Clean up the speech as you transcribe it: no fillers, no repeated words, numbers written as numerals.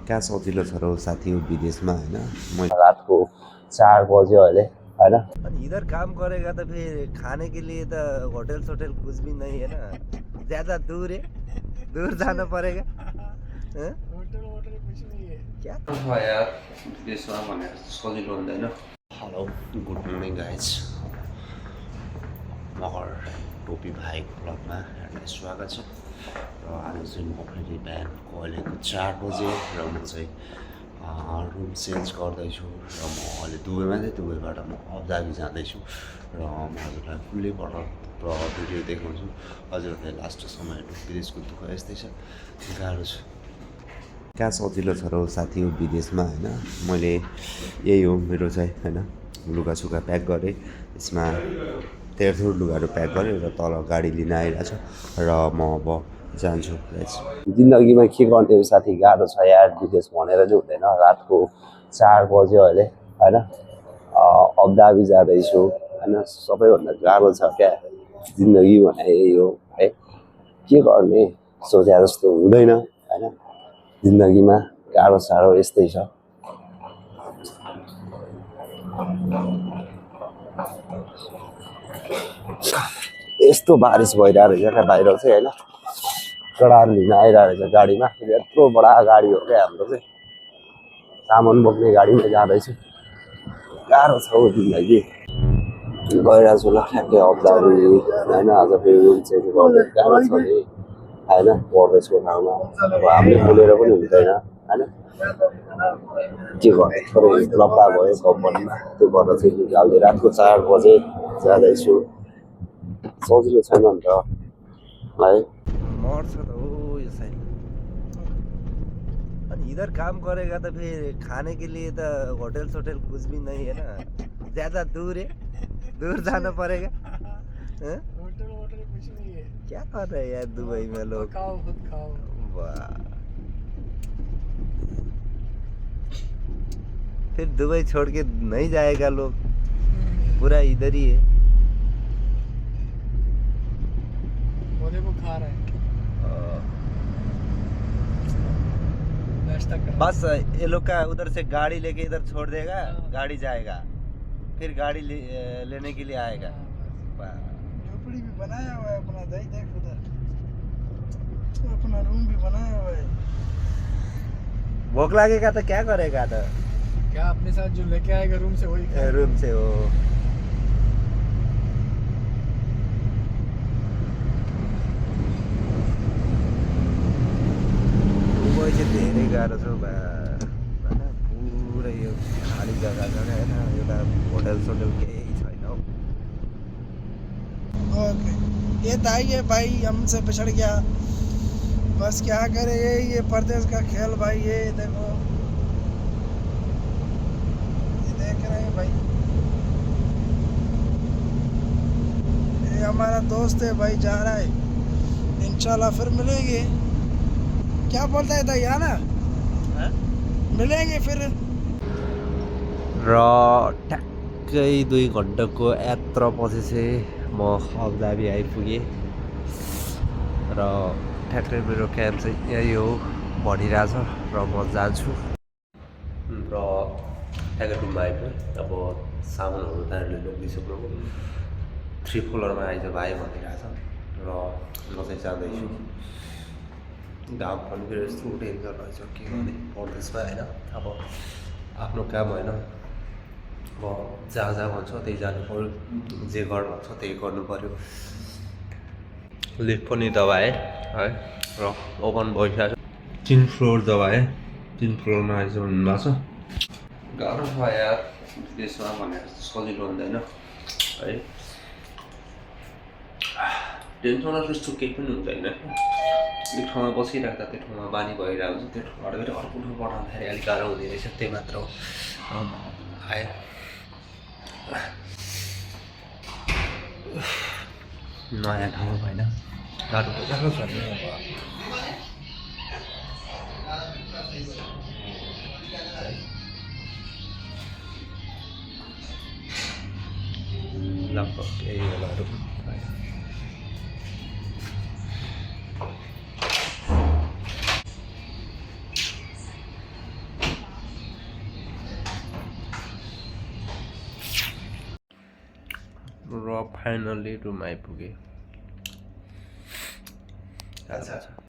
क्या सजिलो छ र साथी हो विदेशमा होइन मैं रात को 4 बजे अहिले होइन इधर काम करेगा तो फिर खाने के लिए तो होटल सोटल कुछ भी नहीं है ना ज़्यादा दूर है दूर जाना पड़ेगा होटल वोटल कुछ नहीं है क्या यार विदेशमा भनेर सजिलो हुँदैन hello good morning guys Magar टोपी भाइको ब्लगमा यहाँलाई स्वागत छ र आज चाहिँ म फेरि बिहानको अहिलेको 4 बजे र म चाहिँ रुम चेन्ज गर्दैछु र म अहिले दुबईमा चाहिँ दुबईबाट म अबुधाबी जाँदैछु र म हजुरलाई फुल्ली भिडियो देखाउँछु हजुरहरूलाई लास्टसम्म हेर्नु विदेशको दुःख यस्तै छ गाह्रो छ क्या सजिलो छ र साथी हो विदेशमा होइन मैले यही हो मेरो चाहिँ होइन लुगासुगा प्याक गरेँ यसमा तेर्थोर लुगाहरू प्याक गरेँ र तल गाडी लिन आइरहेको छ र म अब जान्छु जिन्दगीमा के गर्ने साथी गाह्रो छ यार विदेश भनेर चाहिँ हुँदैन रातको 4 बज्यो अहिले होइन अबुधाबी जाँदैछु होइन सबैभन्दा गाह्रो छ क्या जिन्दगी भने यही हो है के गर्ने सोचे जस्तो हुँदैन होइन जिन्दगीमा गाह्रो साह्रो यस्तै छ यस्तो बारिस भइरहेको रहेछ क्या बाहिर चाहिँ होइन कडार लिन आइरहेको रहेछ गाडीमा यत्रो बडा गाडी हो क्या हाम्रो चाहिँ सामान बोक्ने गाडीमा जाँदैछु गाह्रो छ हौ जिन्दगी गइरहेको छु ल ठ्याक्कै अबुधाबी होइन आज फेरि रुम चेन्ज गर्दै गाह्रो छ नि होइन पढ्दैछु ठाउँमा अब हामीले बोलेर पनि हुँदैन होइन के गर्ने थोरै लप्पा भयो कम्पनीमा त्यो गर्दा चाहिँ निकाल्दै रातको 4 बजे जाँदैछु सजिलो छैन नि त है मर्छ त हो यो साइड अनि इधर काम करेगा तो फिर खाने के लिए तो होटल सोटल कुछ भी नहीं है ना ज़्यादा दूर है दूर जाना पड़ेगा होटल वोटल कुछ नहीं है क्या कर रहे हैं यार दुबई में लोग खाओ खुद खाओ वाह फिर दुबई छोड़ के नहीं जाएगा लोग पूरा इधर ही है वो खा रहा है बस ये लोग का उधर से गाड़ी लेके इधर छोड़ देगा गाड़ी जाएगा फिर गाड़ी लेने के लिए आएगा झोपड़ी भी बनाया हुआ है अपना देख उधर अपना रूम भी बनाया हुआ है भूख लगेगा तो क्या करेगा तो क्या अपने साथ जो लेके आएगा रूम से वही रूम से वो धेरै गाह्रो छ होइन पुरै यो खाली जग्गा छ होइन एउटा होटल सोटल केही छैन हौ ओके ये ताई भाई हमसे पिछड़ गया बस क्या करे ये परदेश का खेल भाई ये देखो ये देख रहे हैं भाई ये हमारा दोस्त है भाई जा रहा है इंशाल्लाह फिर मिलेंगे क्या बोलता है ताई ना मिलेंगे फिर र ठ्याक्कै 2 घन्टाको यात्रापछि चाहिँ म अबुधाबी आइपुगेँ र ठ्याक्कै मेरो क्याम्प चाहिँ यही हो भनिरहेछ र म जान्छु र ठ्याक्कै रुममा आइपुगेँ अब सामानहरू उनीहरूले लगिसक्नुभयो 3 फ्लोरमा आइज भाइ भनिरहेछ र म चाहिँ जाँदैछु घाम पनि फेरि यस्तो डेन्जर रहेछ के गर्ने परदेशमा होइन अब आफ्नो काम होइन अब जहाँ जहाँ भन्छ त्यही जानु पऱ्यो जे गर्नु भन्छ त्यही गर्नु पऱ्यो लिफ्ट पनि दबाएँ है र ओपन भइसकेको छ 3 फ्लोर दबाएँ 3 फ्लोरमा आइसक्नु भएको छ गाह्रो छ यार विदेशमा भनेर सजिलो हुँदैन है टेन्सनहरू त्यस्तो केही पनि हुँदैन एक ठाउँमा बसिराख्दा त्यो ठाउँमा बानी भइरहेको हुन्छ त्यो ठाउँबाट फेरि अर्को ठाउँ पठाउँदाखेरि अलिक गाह्रो हुँदो रहेछ त्यही मात्र हो आयो नयाँ ठाउँ होइन गाह्रो त गाह्रो छ नि लगभग यही बेलाहरू र फाइनल्ली रुम आइपुगेँ। अच्छा